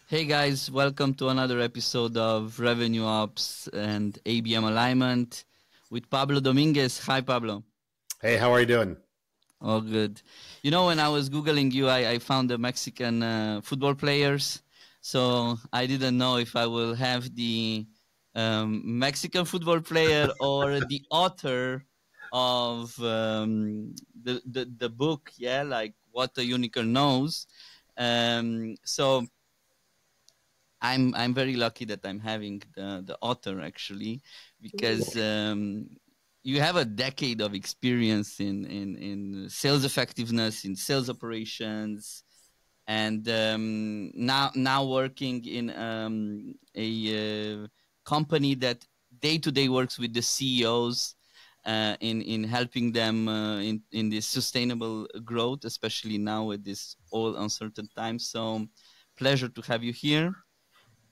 Hey guys, welcome to another episode of Revenue Ops and ABM Alignment with Pablo Dominguez. Hi, Pablo. Hey, how are you doing? All good. You know, when I was Googling you, I found the Mexican football players. So I didn't know if I will have the Mexican football player or the author of the book, yeah, like What a Unicorn Knows. So I'm very lucky that I'm having the author actually, because you have a decade of experience in sales effectiveness, in sales operations, and now working in a company that day to day works with the CEOs in helping them in this sustainable growth, especially now with this all uncertain times. So pleasure to have you here.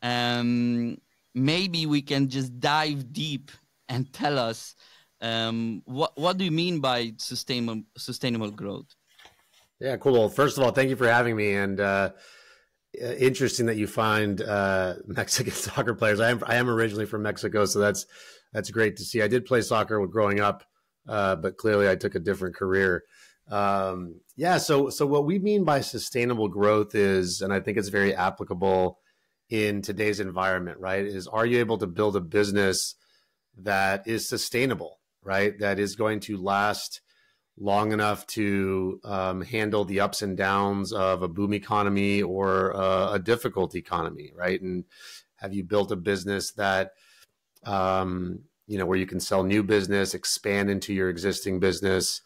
um, Maybe we can just dive deep and tell us what do you mean by sustainable growth? Yeah, cool. Well, first of all, thank you for having me. And interesting that you find Mexican soccer players. I am originally from Mexico, so that's great to see. I did play soccer growing up, but clearly I took a different career. Yeah, so what we mean by sustainable growth is, and I think it's very applicable in today's environment, right? Is, are you able to build a business that is sustainable, right? That is going to last long enough to handle the ups and downs of a boom economy or a difficult economy, right? And have you built a business that, where you can sell new business, expand into your existing business,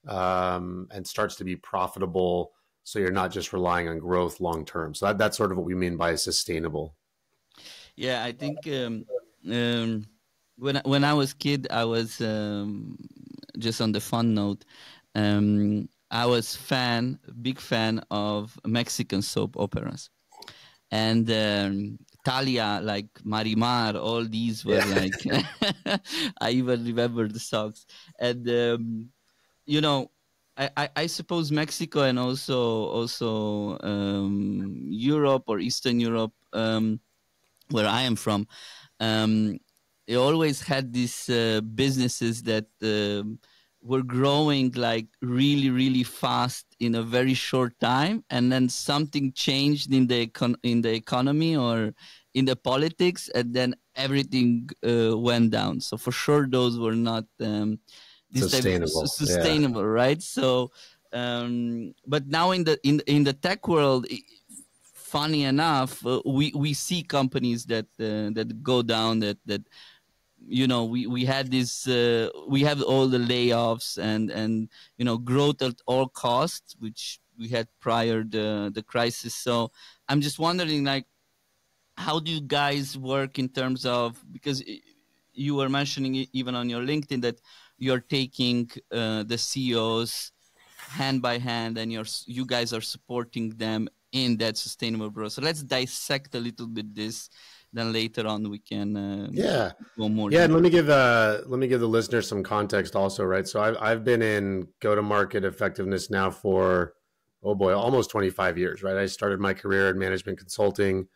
and starts to be profitable, so you're not just relying on growth long term. So that's sort of what we mean by sustainable. Yeah, I think when I was kid, I was just on the fun note. I was big fan of Mexican soap operas, and Talia, like Marimar, all these were like. I even remember the songs, and I suppose Mexico and also Europe or Eastern Europe, where I am from, they always had these businesses that were growing like really, really fast in a very short time, and then something changed in the economy or in the politics, and then everything went down. So for sure, those were not this Sustainable. sustainable, right? So, but now in the tech world, funny enough, we see companies that go down, that we had this we have all the layoffs and growth at all costs, which we had prior the crisis. So I'm just wondering, like, how do you guys work in terms of, because you were mentioning even on your LinkedIn that you're taking the CEOs hand by hand, and you guys are supporting them in that sustainable growth. So let's dissect a little bit this. Then later on we can go more. Yeah, and let me give the listeners some context also, right? So I've been in go-to-market effectiveness now for almost 25 years, right? I started my career in management consulting.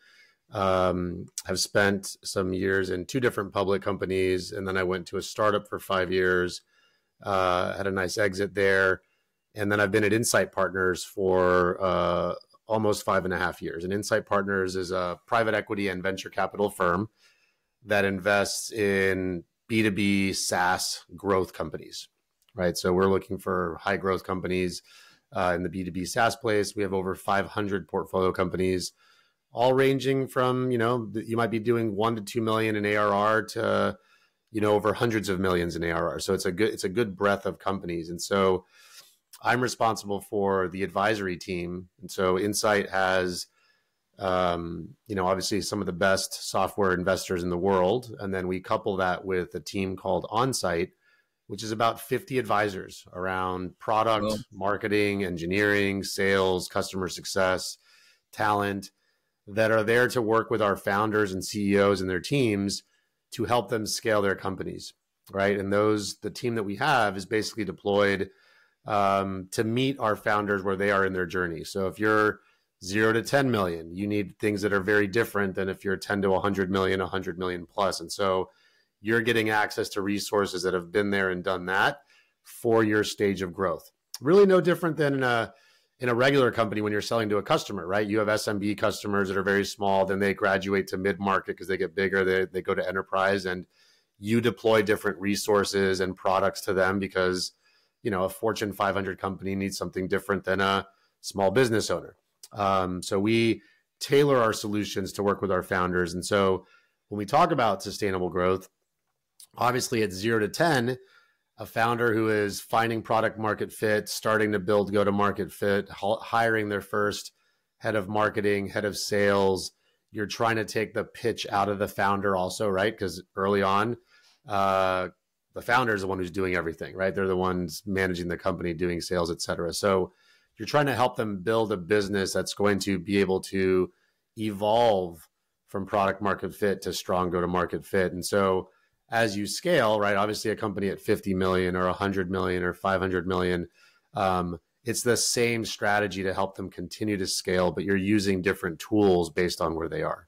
Have spent some years in 2 different public companies, and then I went to a startup for 5 years. Had a nice exit there, and then I've been at Insight Partners for almost 5.5 years. And Insight Partners is a private equity and venture capital firm that invests in B2B SaaS growth companies, right? So we're looking for high growth companies in the B2B SaaS place. We have over 500 portfolio companies, all ranging from, you might be doing 1 to 2 million in ARR to, over hundreds of millions in ARR. So it's a good breadth of companies. And so I'm responsible for the advisory team. And so Insight has, obviously some of the best software investors in the world. And then we couple that with a team called Onsite, which is about 50 advisors around product, marketing, engineering, sales, customer success, talent, that are there to work with our founders and CEOs and their teams to help them scale their companies, right? And the team that we have is basically deployed to meet our founders where they are in their journey. So if you're 0 to 10 million. You need things that are very different than if you're 10 to 100 million, 100 million plus. And so you're getting access to resources that have been there and done that for your stage of growth. Really no different than in a regular company when you're selling to a customer, right? You have SMB customers that are very small, then they graduate to mid-market because they get bigger, they go to enterprise, and you deploy different resources and products to them because, you know, a Fortune 500 company needs something different than a small business owner. So we tailor our solutions to work with our founders. And so when we talk about sustainable growth, obviously at 0 to 10, a founder who is finding product market fit, starting to build go-to-market fit, hiring their first head of marketing, head of sales, you're trying to take the pitch out of the founder also, right? Because early on, the founder is the one who's doing everything, right? They're the ones managing the company, doing sales, et cetera. So you're trying to help them build a business that's going to be able to evolve from product market fit to strong go-to-market fit. And so as you scale, right, obviously a company at 50 million or 100 million or 500 million, it's the same strategy to help them continue to scale, but you're using different tools based on where they are.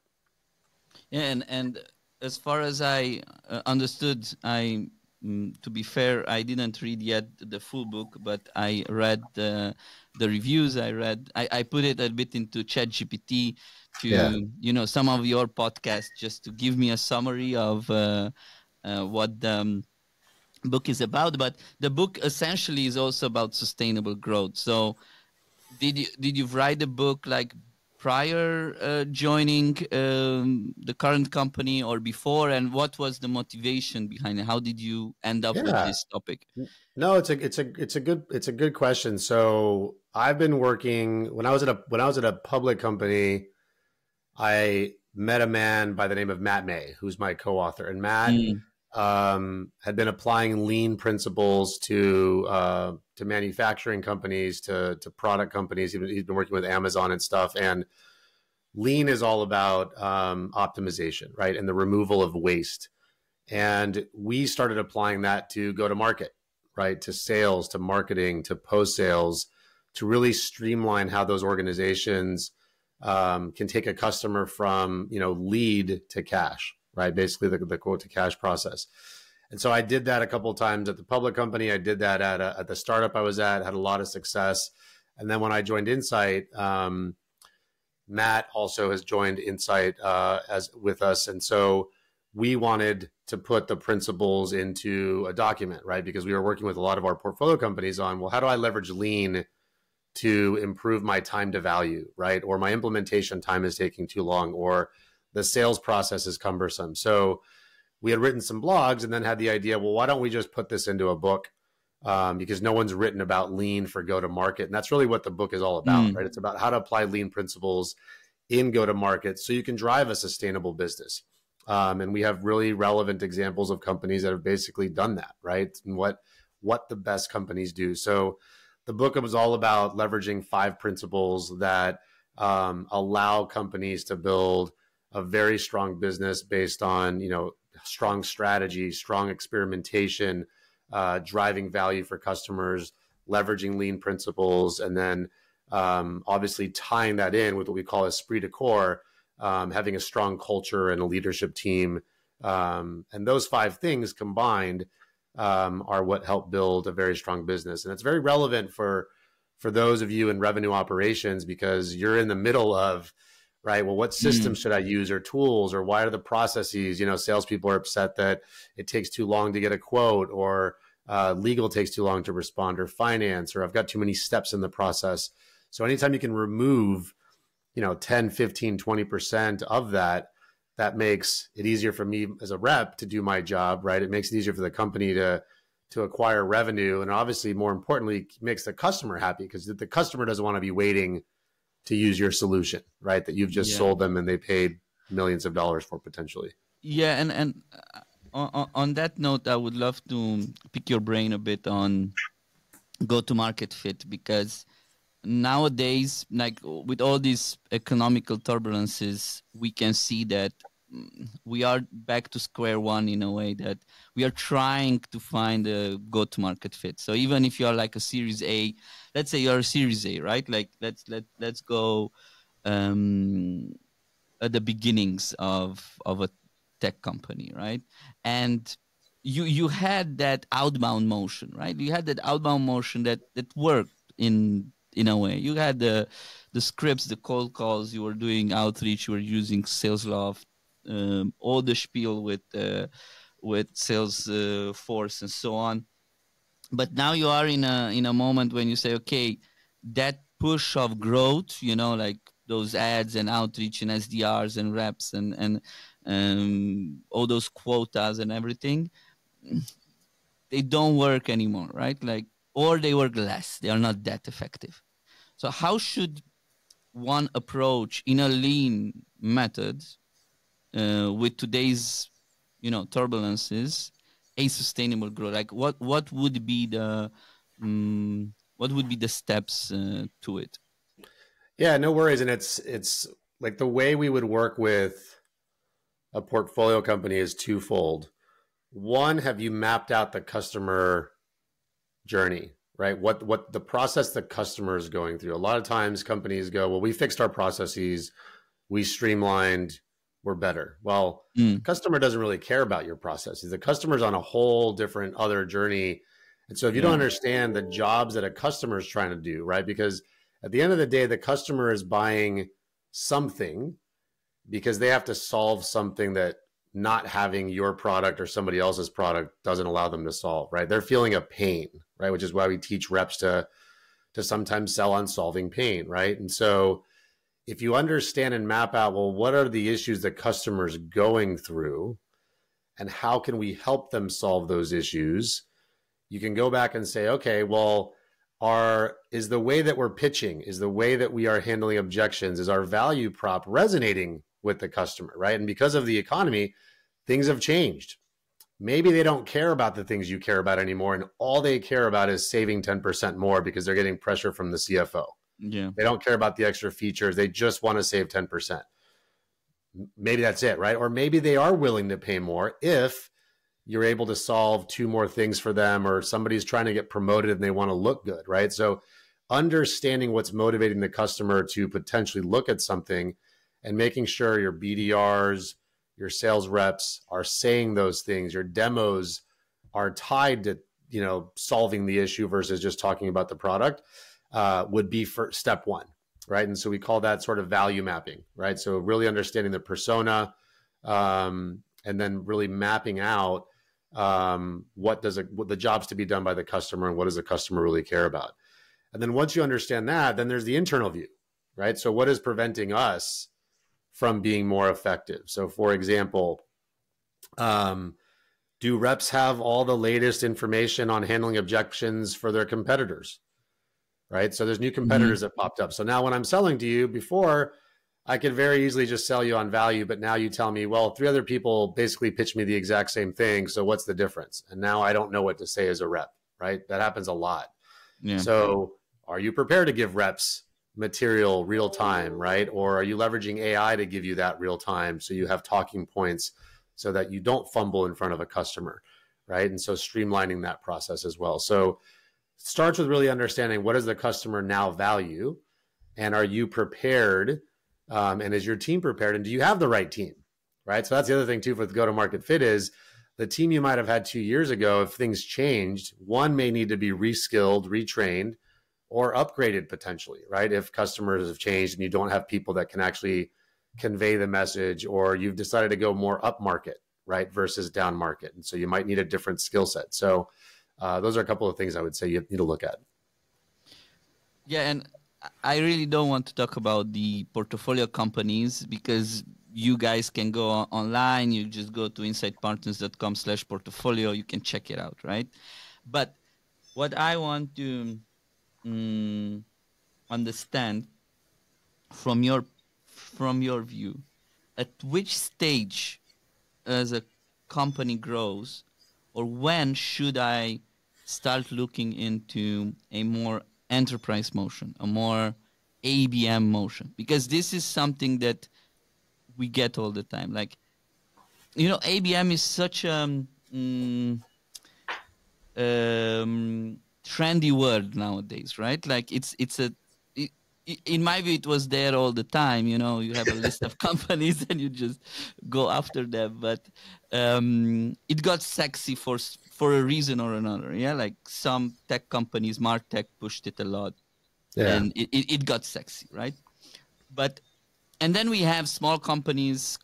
Yeah, and as far as I understood, to be fair, I didn't read yet the full book, but I read the reviews. I put it a bit into ChatGPT to, you know, some of your podcasts just to give me a summary of what the book is about. But the book essentially is also about sustainable growth. So did you write the book like prior joining the current company or before, and what was the motivation behind it? How did you end up with this topic? No, it's a good question. So I've been working when I was at a public company. I met a man by the name of Matt May, who's my co-author, and Matt had been applying lean principles to manufacturing companies, to product companies. He's been working with Amazon and stuff. And lean is all about optimization, right? And the removal of waste. And we started applying that to go to market, right? To sales, to marketing, to post-sales, to really streamline how those organizations can take a customer from, you know, lead to cash, right? Basically the quote to cash process. And so I did that a couple of times at the public company. I did that at the startup I was at, had a lot of success. And then when I joined Insight, Matt also has joined Insight with us. And so we wanted to put the principles into a document, right? Because we were working with a lot of our portfolio companies on, well, how do I leverage lean to improve my time to value, right? Or my implementation time is taking too long, or the sales process is cumbersome. So we had written some blogs and then had the idea, well, why don't we just put this into a book? Because no one's written about lean for go-to-market. And that's really what the book is all about, right? It's about how to apply lean principles in go-to-market so you can drive a sustainable business. And we have really relevant examples of companies that have basically done that, right? And what the best companies do. So the book was all about leveraging 5 principles that allow companies to build a very strong business based on, you know, strong strategy, strong experimentation, driving value for customers, leveraging lean principles, and then obviously tying that in with what we call esprit de corps, having a strong culture and a leadership team. And those 5 things combined are what help build a very strong business. And it's very relevant for those of you in revenue operations, because you're in the middle of, right, well, what systems should I use, or tools, or why are the processes, you know, salespeople are upset that it takes too long to get a quote, or legal takes too long to respond, or finance, or I've got too many steps in the process. So anytime you can remove, you know, 10, 15, 20% of that, that makes it easier for me as a rep to do my job, right? It makes it easier for the company to acquire revenue. And obviously, more importantly, makes the customer happy, because the customer doesn't want to be waiting to use your solution, right? That you've just sold them and they paid millions of dollars for potentially. Yeah. And on that note, I would love to pick your brain a bit on go-to-market fit, because nowadays, like with all these economical turbulences, we can see that we are back to square one in a way, that we are trying to find a go-to-market fit. So even if you are like a Series A, let's say you're a Series A, right? Like let's go at the beginnings of a tech company, right? And you had that outbound motion, right? You had that outbound motion that worked in a way. You had the scripts, the cold calls. You were doing outreach. You were using Salesloft, all the spiel with sales force and so on. But now you are in a moment when you say, okay, that push of growth, like those ads and outreach and SDRs and reps and all those quotas and everything, they don't work anymore, right? Like, or they work less. They are not that effective. So how should one approach in a lean method with today's, turbulences, a sustainable growth? Like what would be the steps to it? Yeah, no worries. And it's like the way we would work with a portfolio company is twofold. One, have you mapped out the customer journey, right? What the process the customer is going through. A lot of times companies go, well, we fixed our processes, we streamlined, we're better. Well, the customer doesn't really care about your processes. The customer's on a whole different other journey. And so if you don't understand the jobs that a customer is trying to do, right? Because at the end of the day, the customer is buying something because they have to solve something that not having your product or somebody else's product doesn't allow them to solve, right? They're feeling a pain, right? Which is why we teach reps to sometimes sell on solving pain, right? And so if you understand and map out, well, what are the issues that customers going through and how can we help them solve those issues? You can go back and say, okay, well, is the way that we're pitching, is the way that we are handling objections, is our value prop resonating with the customer, right? And because of the economy, things have changed. Maybe they don't care about the things you care about anymore, and all they care about is saving 10% more because they're getting pressure from the CFO. Yeah. They don't care about the extra features. They just want to save 10%. Maybe that's it, right? Or maybe they are willing to pay more if you're able to solve 2 more things for them, or somebody's trying to get promoted and they want to look good, right? So understanding what's motivating the customer to potentially look at something and making sure your BDRs, your sales reps are saying those things, your demos are tied to, solving the issue versus just talking about the product, would be for step 1, right? And so we call that sort of value mapping, right? So really understanding the persona, and then really mapping out what the jobs to be done by the customer and what does the customer really care about. And then once you understand that, then there's the internal view, right? So what is preventing us from being more effective? So for example, do reps have all the latest information on handling objections for their competitors, right? So there's new competitors that popped up. So now when I'm selling to you, before I could very easily just sell you on value, but now you tell me, well, 3 other people basically pitched me the exact same thing. So what's the difference? And now I don't know what to say as a rep, right? That happens a lot. Yeah. So are you prepared to give reps material real time, right? Or are you leveraging AI to give you that real time so you have talking points so that you don't fumble in front of a customer, right? And so streamlining that process as well. So it starts with really understanding what does the customer now value, and are you prepared, and is your team prepared, and do you have the right team, right? So that's the other thing too with go-to-market fit is the team you might have had 2 years ago, if things changed, one may need to be reskilled, retrained, or upgraded potentially, right? If customers have changed and you don't have people that can actually convey the message, or you've decided to go more up market, right, versus down market. And so you might need a different skill set. So those are a couple of things I would say you need to look at. Yeah, and I really don't want to talk about the portfolio companies because you guys can go online. You just go to insightpartners.com/portfolio. You can check it out, right? But what I want to understand from your view, at which stage as a company grows, or when should I start looking into a more enterprise motion, a more ABM motion? Because this is something that we get all the time. Like, ABM is such a trendy word nowadays, right? Like it's in my view, it was there all the time. You know, you have a list of companies and you just go after them. But it got sexy for a reason or another. Yeah, like some tech companies, MarTech pushed it a lot, and it got sexy, right? But and then we have small companies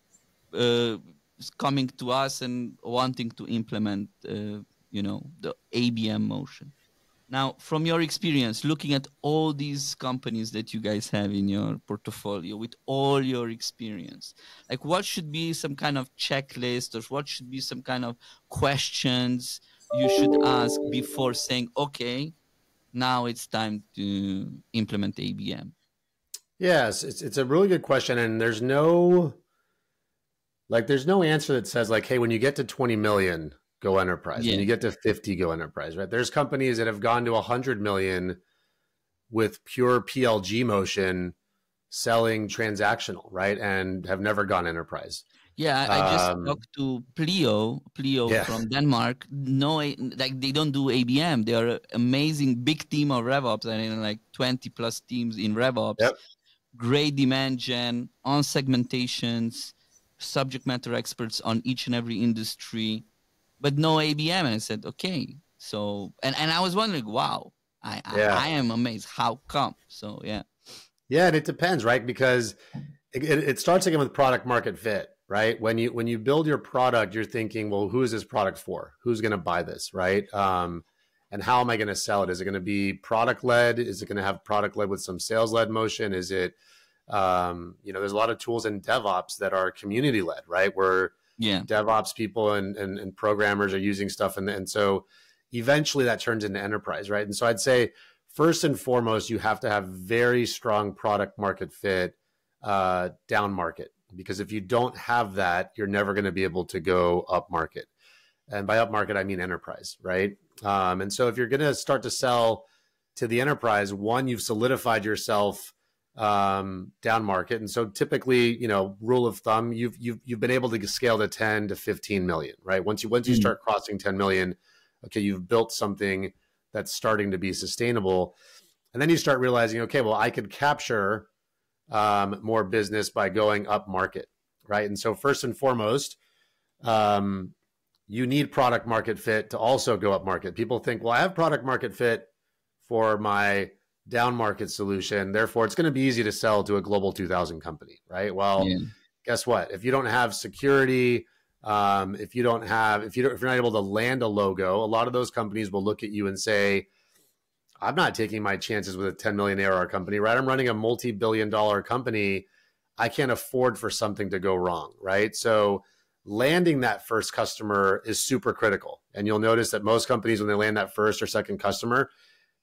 coming to us and wanting to implement, you know, the ABM motion. Now, from your experience, looking at all these companies that you guys have in your portfolio, with all your experience, like what should be some kind of checklist, or what should be some kind of questions you should ask before saying, okay, now it's time to implement ABM? Yes, it's a really good question, and there's no answer that says like, hey, when you get to 20 million, go enterprise. When you get to 50, go enterprise, right? There's companies that have gone to 100 million with pure PLG motion, selling transactional, right? And have never gone enterprise. Yeah, I just talked to Plio from Denmark. No, like they don't do ABM. They are an amazing big team of RevOps. I mean, like 20 plus teams in RevOps. Yep. Great demand gen, on segmentations, subject matter experts on each and every industry, but no ABM. And I said, okay. So, and I was wondering, wow, I am amazed. How come? So, yeah. Yeah, and it depends, right? Because it starts again with product market fit, right? When you build your product, you're thinking, well, who is this product for? Who's going to buy this, right? And how am I going to sell it? Is it going to be product led? Is it going to have product led with some sales led motion? Is it, you know, there's a lot of tools in DevOps that are community led, right? Where DevOps people and programmers are using stuff. And so eventually that turns into enterprise, right? And so I'd say first and foremost, you have to have very strong product market fit down market, because if you don't have that, you're never going to be able to go up market. And by up market, I mean enterprise, right? And so if you're going to start to sell to the enterprise, one, you've solidified yourself down market. And so typically, you know, rule of thumb, you've been able to scale to 10 to 15 million, right? Once you start crossing 10 million, okay, you've built something that's starting to be sustainable. And then you start realizing, okay, well, I could capture more business by going up market, right? And so first and foremost, you need product market fit to also go up market. People think, well, I have product market fit for my down market solution, therefore it's going to be easy to sell to a global 2000 company, right? Well, guess what? If you don't have security, if you're not able to land a logo, a lot of those companies will look at you and say, I'm not taking my chances with a 10 million ARR company, right? I'm running a multi-billion-dollar company. I can't afford for something to go wrong, right? So landing that first customer is super critical. And you'll notice that most companies, when they land that first or second customer,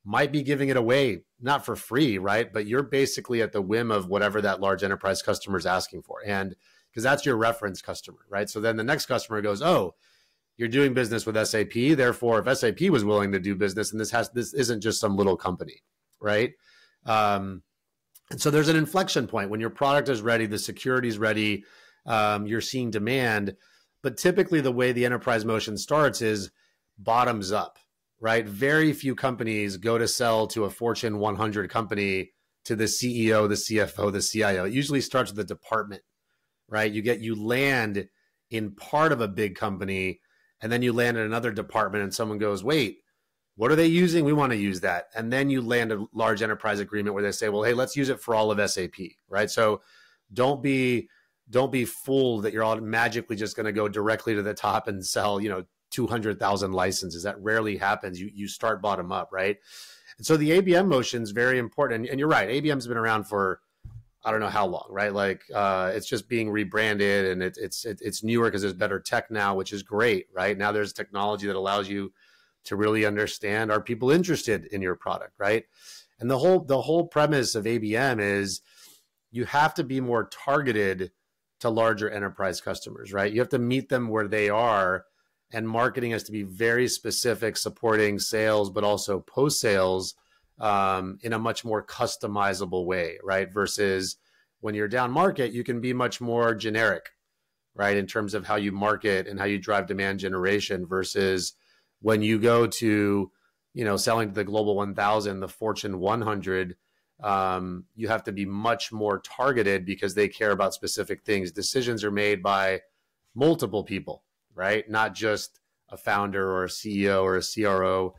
might be giving it away, not for free, right? But you're basically at the whim of whatever that large enterprise customer is asking for. And because that's your reference customer, right? So then the next customer goes, oh, you're doing business with SAP. Therefore, if SAP was willing to do business, and this isn't just some little company, right? And so there's an inflection point when your product is ready, the security is ready, you're seeing demand. But typically the way the enterprise motion starts is bottoms up, right? Very few companies go to sell to a Fortune 100 company to the CEO, the CFO, the CIO. It usually starts with the department, right? You land in part of a big company, and then you land in another department and someone goes, wait, what are they using? We want to use that. And then you land a large enterprise agreement where they say, well, hey, let's use it for all of SAP, right? So don't be fooled that you're all magically just going to go directly to the top and sell, 200,000 licenses. That rarely happens. You start bottom up, right? And so the ABM motion is very important. And you're right, ABM's been around for, I don't know how long, right? Like it's just being rebranded, and it's newer because there's better tech now, which is great, right? Now there's technology that allows you to really understand, are people interested in your product, right? And the whole premise of ABM is you have to be more targeted to larger enterprise customers, right? You have to meet them where they are, and marketing has to be very specific, supporting sales, but also post-sales in a much more customizable way, right? Versus when you're down market, you can be much more generic, right? In terms of how you market and how you drive demand generation, versus when you go to, selling to the global 1000, the Fortune 100, you have to be much more targeted because they care about specific things. Decisions are made by multiple people, right? Not just a founder or a CEO or a CRO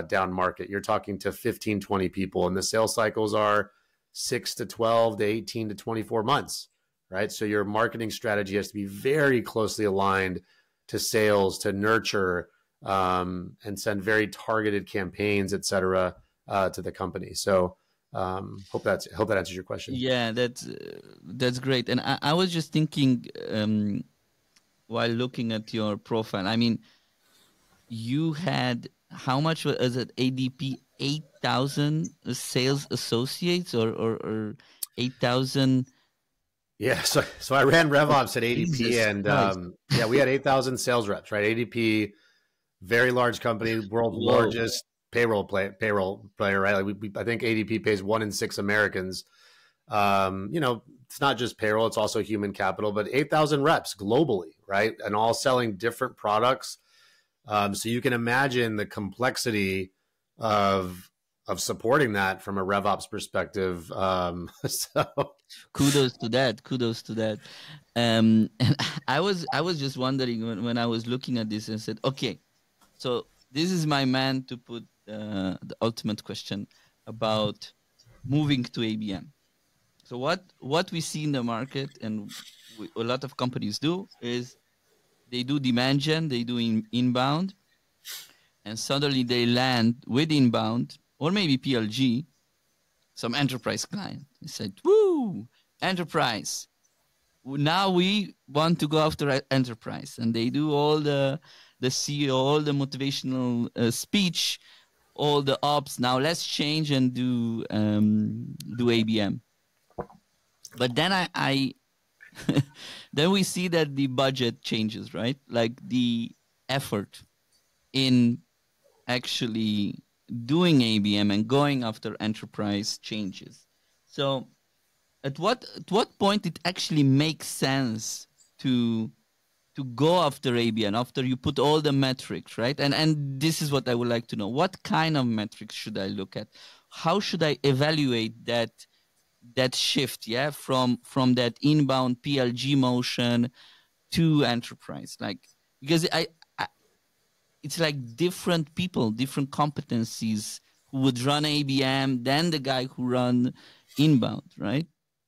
down market. You're talking to 15, 20 people, and the sales cycles are 6 to 12 to 18 to 24 months, right? So your marketing strategy has to be very closely aligned to sales, to nurture, and send very targeted campaigns, et cetera, to the company. So hope that answers your question. Yeah, that's great. And I was just thinking while looking at your profile. I mean, you had, how much was it? ADP 8,000 sales associates or 8,000. Yeah, so I ran RevOps at ADP, Jesus and Christ. yeah, we had 8,000 sales reps, right? ADP, very large company, world's Whoa. largest payroll player, right? Like I think ADP pays 1 in 6 Americans. You know, it's not just payroll; it's also human capital. But 8,000 reps globally, right, and all selling different products. So you can imagine the complexity of supporting that from a RevOps perspective. So Kudos to that. Kudos to that. And I was just wondering when I was looking at this and said, okay, so this is my man to put the ultimate question about moving to ABM. So what we see in the market, and a lot of companies do, is they do demand gen, they do inbound, and suddenly they land with inbound or maybe PLG, some enterprise client. They said, "Woo, enterprise! Now we want to go after enterprise," and they do all the CEO, all the motivational speech, all the ops. Now let's change and do ABM. But then I then we see that the budget changes, right? Like the effort in actually doing ABM and going after enterprise changes. So at what point it actually makes sense to go after ABM after you put all the metrics, right? And this is what I would like to know. What kind of metrics should I look at? How should I evaluate that shift, yeah, from that inbound PLG motion to enterprise? Like, because I it's like different people, different competencies who would run ABM than the guy who run inbound, right?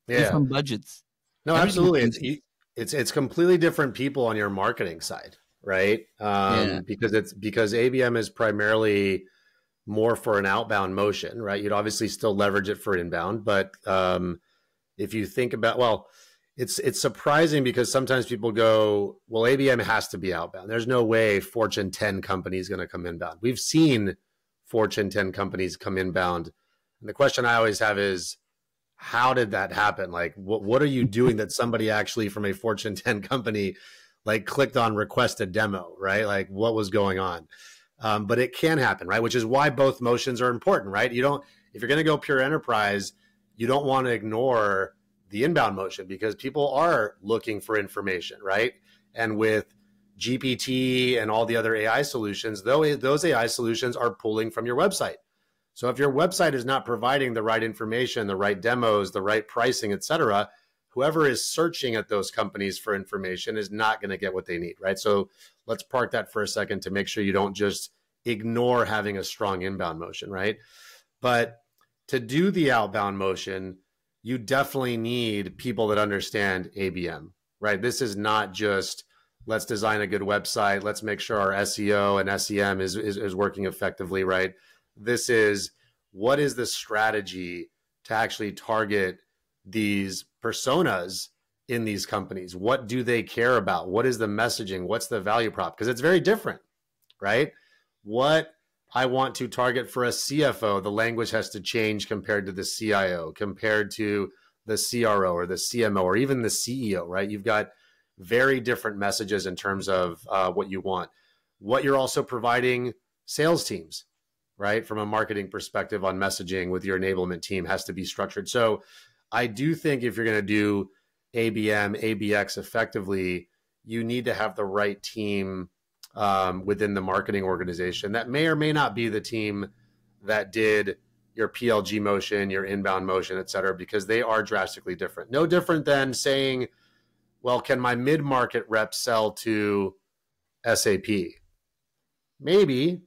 yeah, Different budgets. no, Everything absolutely. changes. It's completely different people on your marketing side, right? Yeah. Because ABM is primarily more for an outbound motion, right? You'd obviously still leverage it for inbound, but if you think about, well, it's surprising because sometimes people go, well, ABM has to be outbound. There's no way Fortune 10 company is going to come inbound. We've seen Fortune 10 companies come inbound. And the question I always have is, how did that happen? Like, what are you doing that somebody actually from a Fortune 10 company like clicked on request a demo, right? Like, what was going on? But it can happen, right? Which is why both motions are important, right? You don't, if you're going to go pure enterprise, you don't want to ignore the inbound motion because people are looking for information, right? And with GPT and all the other AI solutions, though, those AI solutions are pulling from your website. So if your website is not providing the right information, the right demos, the right pricing, et cetera, whoever is searching at those companies for information is not going to get what they need, right? So let's park that for a second to make sure you don't just ignore having a strong inbound motion, right? But to do the outbound motion, you definitely need people that understand ABM, right? This is not just let's design a good website, let's make sure our SEO and SEM is working effectively, right? This is, what is the strategy to actually target these personas in these companies? What do they care about? What is the messaging? What's the value prop? Because it's very different, right? What I want to target for a CFO, the language has to change compared to the CIO, compared to the CRO or the CMO, or even the CEO, right? You've got very different messages in terms of what you want. What you're also providing sales teams, right? From a marketing perspective on messaging with your enablement team has to be structured. So I do think if you're going to do ABM, ABX effectively, you need to have the right team within the marketing organization. That may or may not be the team that did, your PLG motion, your inbound motion, et cetera, because they are drastically different. No different than saying, well, can my mid-market rep sell to SAP? Maybe,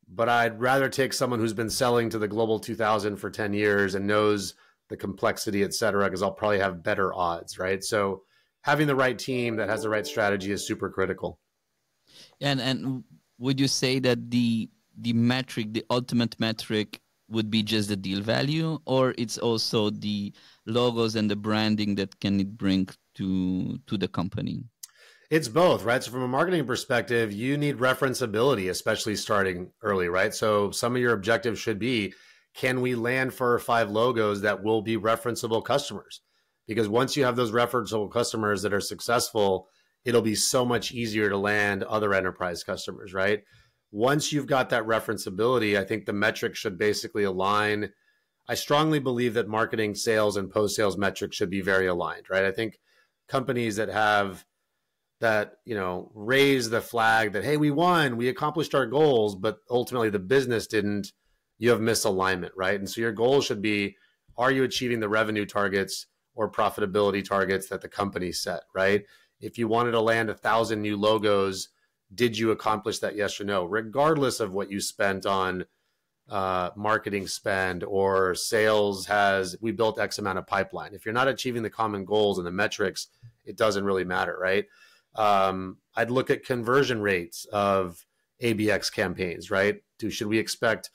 but I'd rather take someone who's been selling to the Global 2000 for 10 years and knows the complexity, et cetera, because I'll probably have better odds, right? So having the right team that has the right strategy is super critical. And would you say that the metric, the ultimate metric, would be just the deal value, or it's also the logos and the branding that can it bring to the company? It's both, right? So from a marketing perspective, you need referenceability, especially starting early, right? So some of your objectives should be, can we land 4 or 5 logos that will be referenceable customers? Because once you have those referenceable customers that are successful, it'll be so much easier to land other enterprise customers, right? Once you've got that referenceability, I think the metrics should basically align. I strongly believe that marketing, sales, and post-sales metrics should be very aligned, right? I think companies that have that, raise the flag that, hey, we won, we accomplished our goals, but ultimately the business didn't, you have misalignment, right? And so your goal should be, are you achieving the revenue targets or profitability targets that the company set, right? If you wanted to land 1,000 new logos, did you accomplish that, yes or no? Regardless of what you spent on marketing spend or sales we built X amount of pipeline. If you're not achieving the common goals and the metrics, it doesn't really matter, right? I'd look at conversion rates of ABX campaigns, right? Should we expect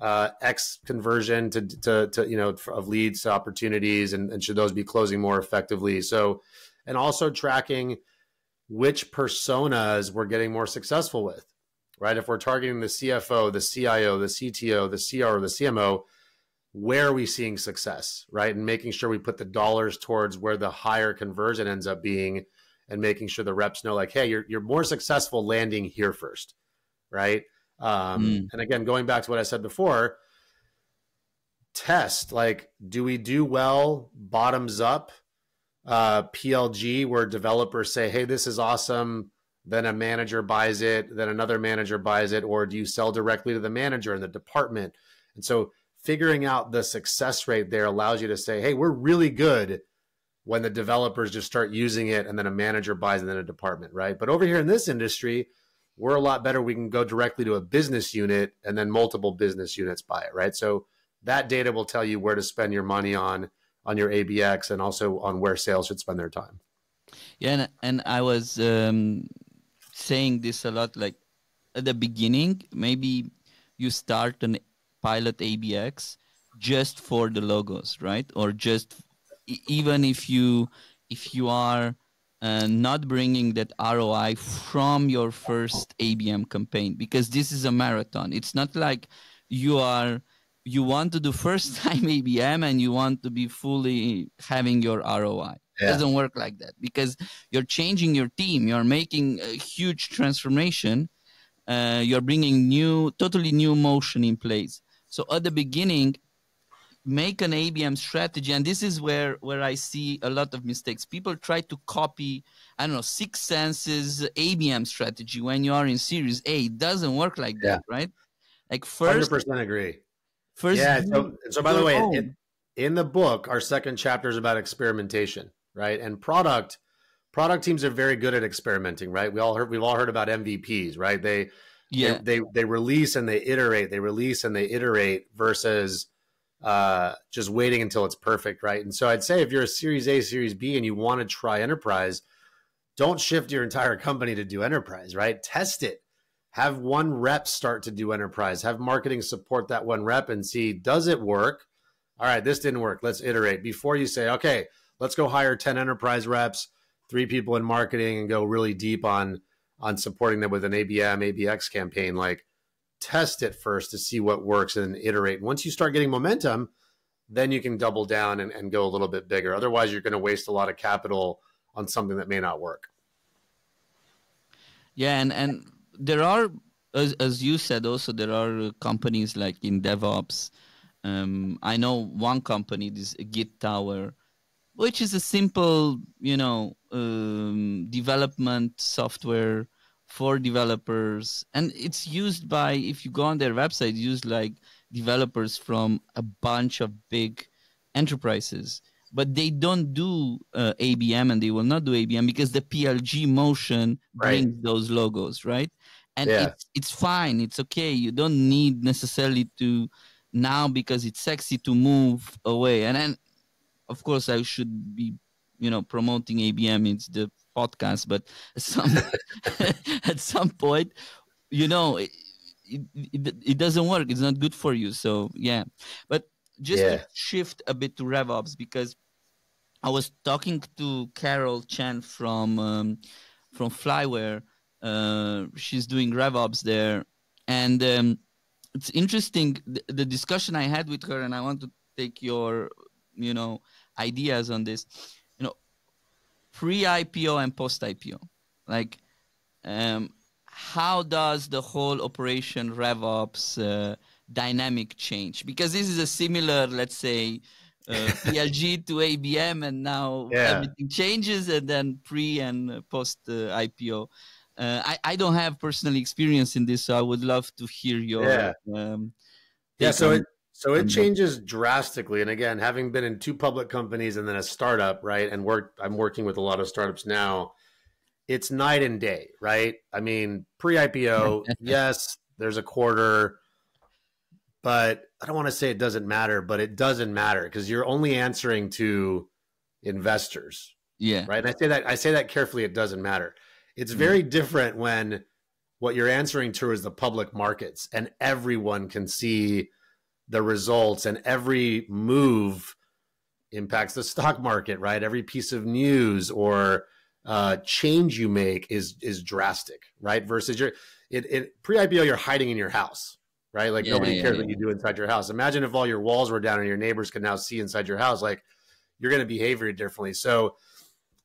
X conversion of leads to opportunities, and should those be closing more effectively? So, and also tracking which personas we're getting more successful with, right? If we're targeting the CFO, the CIO, the CTO, the CRO, the CMO, where are we seeing success, right? And making sure we put the dollars towards where the higher conversion ends up being, and making sure the reps know, like, hey, you're more successful landing here first, right? And again, going back to what I said before, test, like, do we do well bottoms up PLG, where developers say, hey, this is awesome, then a manager buys it, then another manager buys it, or do you sell directly to the manager and the department? And so figuring out the success rate there allows you to say, hey, we're really good when the developers just start using it and then a manager buys it, and then a department, right? But over here in this industry, we're a lot better. We can go directly to a business unit and then multiple business units buy it, right? So that data will tell you where to spend your money on your ABX, and also on where sales should spend their time. Yeah, and I was saying this a lot, like at the beginning, maybe you start an pilot ABX just for the logos, right? Or just even if you are not bringing that ROI from your first ABM campaign, because this is a marathon. It's not like you want to do first time ABM and you want to be fully having your ROI. It doesn't work like that, because you're changing your team. You're making a huge transformation. You're bringing totally new motion in place. So at the beginning, make an ABM strategy. And this is where I see a lot of mistakes. People try to copy, I don't know, 6 Senses ABM strategy when you are in Series A. It doesn't work like that, right? Like first, 100% agree. First, so by the way, in the book, our second chapter is about experimentation, right? And product teams are very good at experimenting, right? We've all heard about MVPs, right? They release and they iterate, versus just waiting until it's perfect, right? And so I'd say if you're a Series A, Series B, and you want to try enterprise, don't shift your entire company to do enterprise, right? Test it. Have one rep start to do enterprise. Have marketing support that one rep and see, does it work? All right, this didn't work. Let's iterate. Before you say, okay, let's go hire 10 enterprise reps, 3 people in marketing, and go really deep on supporting them with an ABM, ABX campaign. Like, test it first to see what works and then iterate. Once you start getting momentum, then you can double down and go a little bit bigger. Otherwise, you're going to waste a lot of capital on something that may not work. Yeah, and there are, as you said, also there are companies like in DevOps. I know one company, this Git Tower, which is a simple, development software for developers, and it's used by, if you go on their website, used like developers from a bunch of big enterprises, but they don't do ABM, and they will not do ABM because the PLG motion Right. brings those logos, right? And Yeah. it's fine, it's okay. You don't need necessarily to now, because it's sexy, to move away. And then, of course, I should be, promoting ABM. It's the podcast, but at some point, it doesn't work. It's not good for you. So yeah, but just to shift a bit to RevOps, because I was talking to Carol Chen from Flyware. She's doing RevOps there, and it's interesting the discussion I had with her, and I want to take your ideas on this. Pre-IPO and post-IPO, like how does the whole operation RevOps dynamic change? Because this is a similar, let's say, PLG to ABM, and now everything changes, and then pre and post IPO. I don't have personal experience in this, so I would love to hear your So it changes drastically. And again, having been in 2 public companies and then a startup, right? And I'm working with a lot of startups now. It's night and day, right? I mean, pre-IPO, yes, there's a quarter, but I don't want to say it doesn't matter, but it doesn't matter because you're only answering to investors. Yeah. Right. And I say that carefully. It doesn't matter. It's very different when what you're answering to is the public markets and everyone can see the results, and every move impacts the stock market, right? Every piece of news or change you make is drastic, right? Versus pre-IPO, you're hiding in your house, right? Like nobody cares what you do inside your house. Imagine if all your walls were down and your neighbors could now see inside your house, like you're going to behave very differently. So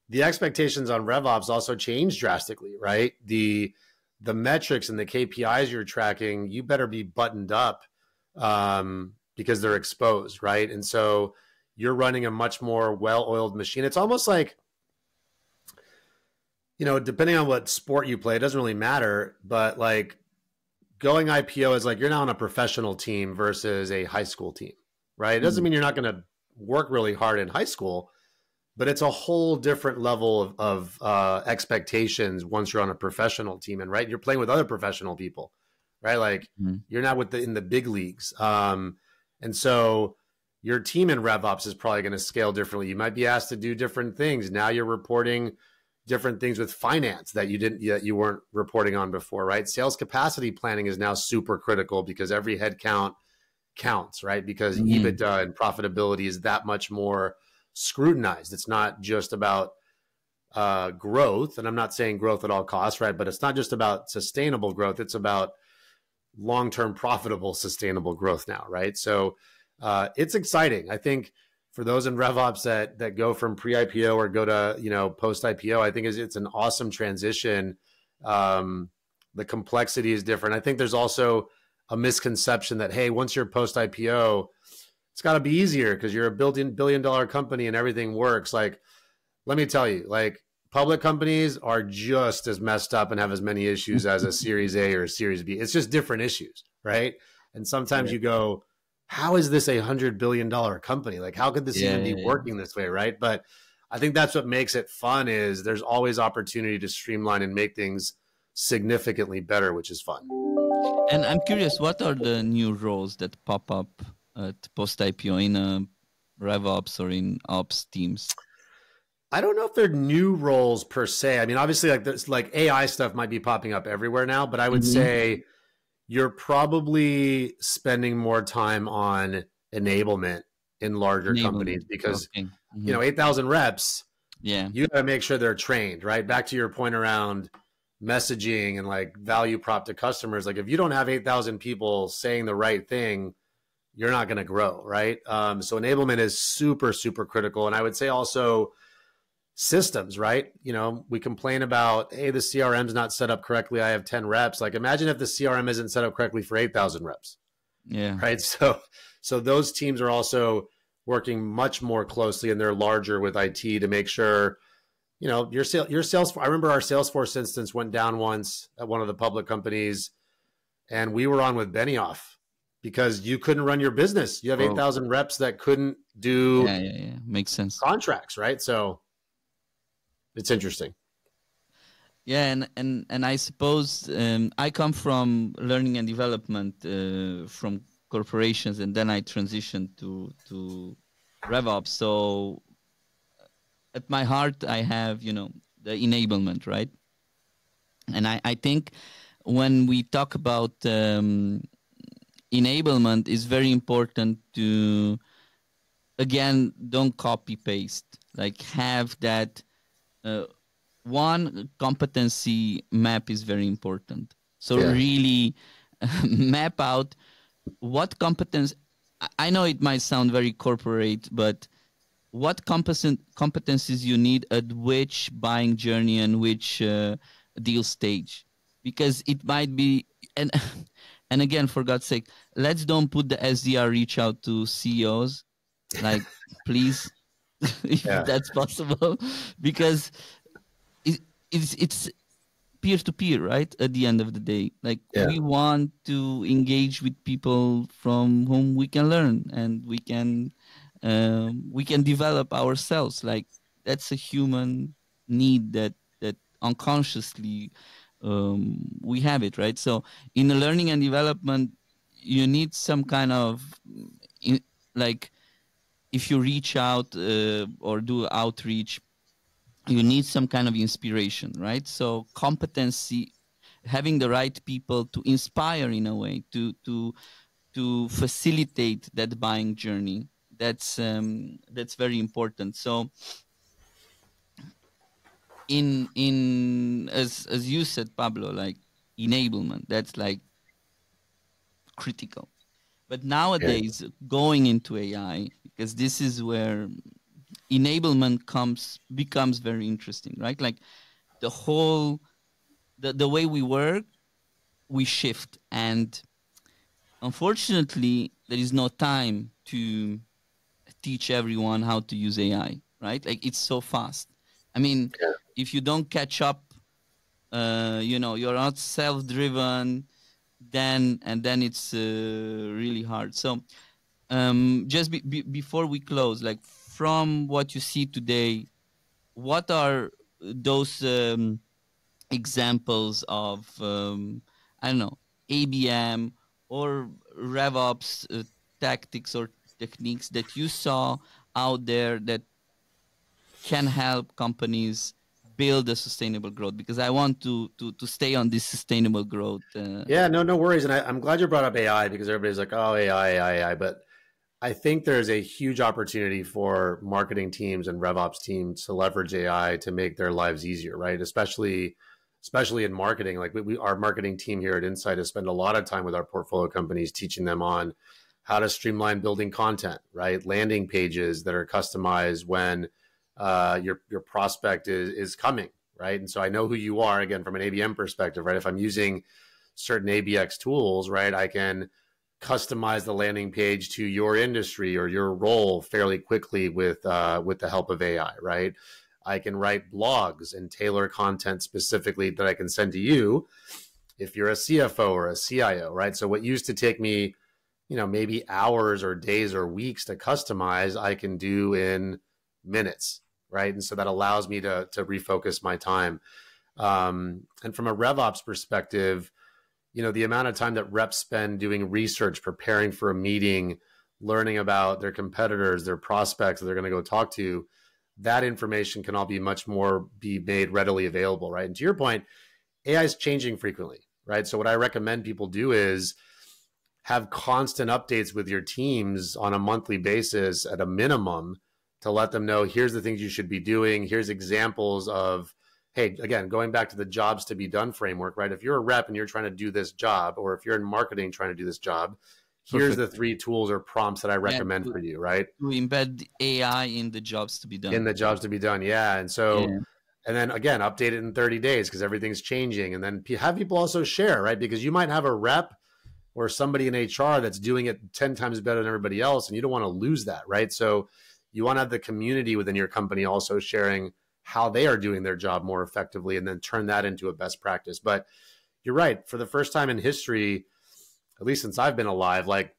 the expectations on RevOps also change drastically, right? The metrics and the KPIs you're tracking, you better be buttoned up because they're exposed, right? And so you're running a much more well-oiled machine. It's almost like, depending on what sport you play, it doesn't really matter, but like going IPO is like you're now on a professional team versus a high school team, right? It doesn't mean you're not going to work really hard in high school, but it's a whole different level of expectations once you're on a professional team, and right, you're playing with other professional people, right? Like you're not in the big leagues. And so your team in RevOps is probably going to scale differently. You might be asked to do different things. Now you're reporting different things with finance that you weren't reporting on before, right? Sales capacity planning is now super critical because every head count counts, right? Because EBITDA and profitability is that much more scrutinized. It's not just about growth, and I'm not saying growth at all costs, right? But it's not just about sustainable growth. It's about long-term profitable, sustainable growth now, right? So it's exciting. I think for those in RevOps that go from pre-IPO or go to post-IPO, I think it's an awesome transition. The complexity is different. I think there's also a misconception that, hey, once you're post-IPO, it's got to be easier because you're a billion-dollar company and everything works. Like, let me tell you, like public companies are just as messed up and have as many issues as a Series A or a Series B. It's just different issues, right? And sometimes you go, how is this $100 billion company? Like, how could this even be working this way, right? But I think that's what makes it fun is there's always opportunity to streamline and make things significantly better, which is fun. And I'm curious, what are the new roles that pop up at post-IPO in RevOps or in ops teams? I don't know if they're new roles per se. I mean, obviously, like there's like AI stuff might be popping up everywhere now, but I would say you're probably spending more time on enablement in larger companies because 8,000 reps. Yeah, you got to make sure they're trained, right? Back to your point around messaging and like value prop to customers. Like if you don't have 8,000 people saying the right thing, you're not going to grow, right? So enablement is super, super critical. And I would say also systems, right? We complain about, hey, the CRM's not set up correctly. I have 10 reps. Like imagine if the CRM isn't set up correctly for 8,000 reps. Yeah. Right. So those teams are also working much more closely and they're larger with IT to make sure, your sales. I remember our Salesforce instance went down once at one of the public companies and we were on with Benioff because you couldn't run your business. You have 8,000 reps that couldn't do Makes sense. contracts, right? So it's interesting. Yeah, and I suppose I come from learning and development from corporations, and then I transitioned to RevOps. So at my heart, I have, the enablement, right? And I think when we talk about enablement, it's very important to, again, don't copy paste, like have that one competency map is very important. So really map out what competence. I know it might sound very corporate, but what competencies you need at which buying journey and which deal stage, because it might be, and and again, for God's sake, let's don't put the SDR reach out to CEOs, like please, if that's possible, because it's peer to peer, right? At the end of the day, like we want to engage with people from whom we can learn, and we can develop ourselves. Like that's a human need that unconsciously we have it, right? So in the learning and development, you need some kind of like if you reach out or do outreach, you need some kind of inspiration, right? So competency, having the right people to inspire in a way, to facilitate that buying journey. That's very important. So in as you said, Pablo, like enablement, that's like critical. But nowadays, going into AI, because this is where enablement becomes very interesting, right? Like the whole the way we work, we shift, and unfortunately there is no time to teach everyone how to use AI, right? Like it's so fast. I mean, if you don't catch up, you're not self-driven, then it's really hard. So just before we close, like from what you see today, what are those examples of I don't know, ABM or RevOps tactics or techniques that you saw out there that can help companies build a sustainable growth? Because I want to stay on this sustainable growth. No worries. And I'm glad you brought up AI, because everybody's like, oh, AI. But I think there's a huge opportunity for marketing teams and RevOps teams to leverage AI to make their lives easier, right? Especially in marketing. Like our marketing team here at Insight has spent a lot of time with our portfolio companies, teaching them on how to streamline building content, right? Landing pages that are customized when your prospect is coming, right? And so I know who you are, again, from an ABM perspective, right? If I'm using certain ABX tools, right, I can customize the landing page to your industry or your role fairly quickly with the help of AI, right? I can write blogs and tailor content specifically that I can send to you if you're a CFO or a CIO, right? So what used to take me, maybe hours or days or weeks to customize, I can do in minutes, right? And so that allows me to refocus my time. And from a RevOps perspective, the amount of time that reps spend doing research, preparing for a meeting, learning about their competitors, their prospects that they're going to go talk to, that information can all be made readily available, right? And to your point, AI is changing frequently, right? So what I recommend people do is have constant updates with your teams on a monthly basis at a minimum, to let them know, here's the things you should be doing. Here's examples of, hey, again, going back to the jobs to be done framework, right? If you're a rep and you're trying to do this job, or if you're in marketing trying to do this job, here's the 3 tools or prompts that I recommend for you, right? To embed AI in the jobs to be done. In the jobs to be done, yeah. And so, and then again, update it in 30 days because everything's changing. And then have people also share, right? Because you might have a rep or somebody in HR that's doing it 10 times better than everybody else, and you don't want to lose that, right? So you want to have the community within your company also sharing how they are doing their job more effectively, and then turn that into a best practice. But you're right. For the first time in history, at least since I've been alive, like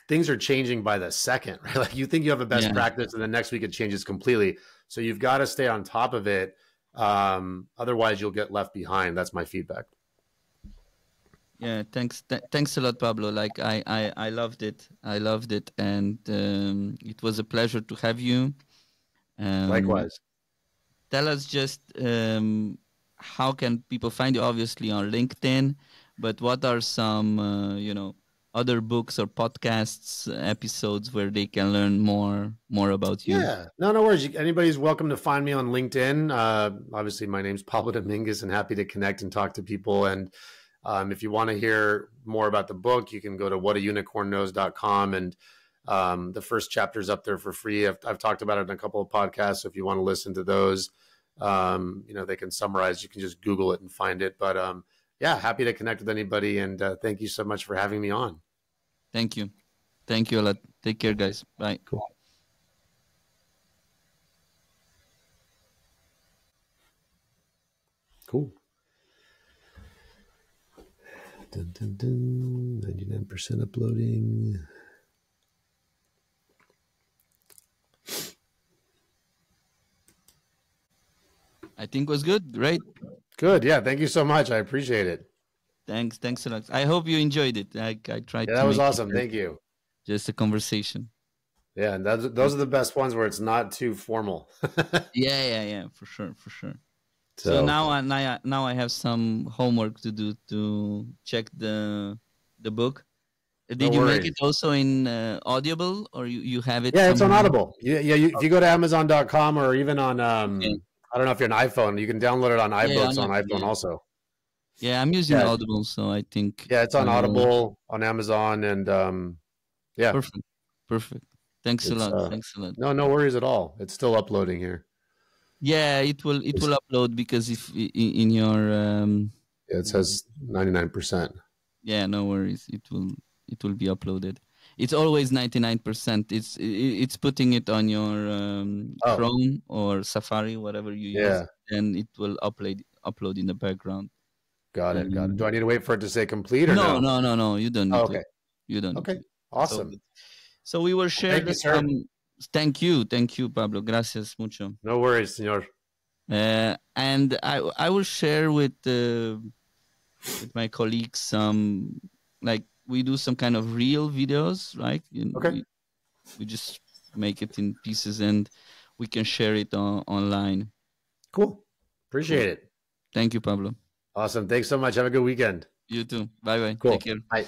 things are changing by the second, right? Like you think you have a best practice and the next week it changes completely. So you've got to stay on top of it. Otherwise you'll get left behind. That's my feedback. Yeah, thanks a lot, Pablo. Like I loved it. I loved it. And it was a pleasure to have you. Likewise. Tell us just how can people find you? Obviously on LinkedIn, but what are some, other books or podcasts, episodes where they can learn more about you? Yeah, no worries. Anybody's welcome to find me on LinkedIn. Obviously, my name's Pablo Dominguez, and happy to connect and talk to people. And if you want to hear more about the book, you can go to whataunicornknows.com, and the first chapter's up there for free. I've talked about it in a couple of podcasts, so if you want to listen to those, they can summarize. You can just Google it and find it. But yeah, happy to connect with anybody, and thank you so much for having me on. Thank you. Thank you a lot. Take care, guys. Bye. Cool. Cool. Dun, dun, dun. 99% uploading. I think it was good, right? Good. Yeah. Thank you so much. I appreciate it. Thanks a lot. I hope you enjoyed it. I tried. Yeah, that was awesome. Thank you. Just a conversation. Yeah, and those are the best ones where it's not too formal. Yeah, for sure. So now I have some homework to do to check the book. Did you make it also in Audible, or you have it? Yeah, it's on Audible. Yeah. If you go to Amazon.com or even on, I don't know if you're an iPhone, you can download it on iBooks on iPhone also. Yeah, I'm using Audible, so I think. Yeah, it's on Audible, on Amazon, and yeah. Perfect. Thanks a lot. No worries at all. It's still uploading here. Yeah, it will upload because if in your it says 99%. Yeah, no worries. It will be uploaded. It's always 99%. It's putting it on your Chrome or Safari, whatever you use, and it will upload in the background. Got it. Do I need to wait for it to say complete or no? No. You don't need okay. You don't. Okay. Awesome. So we will share thank you, Pablo. Gracias mucho. No worries, señor. And I will share with my colleagues some, like, we do some kind of real videos, right? Okay. We just make it in pieces and we can share it online. Cool. Appreciate it. Thank you, Pablo. Awesome. Thanks so much. Have a good weekend. You too. Bye-bye. Cool. Take care. Bye.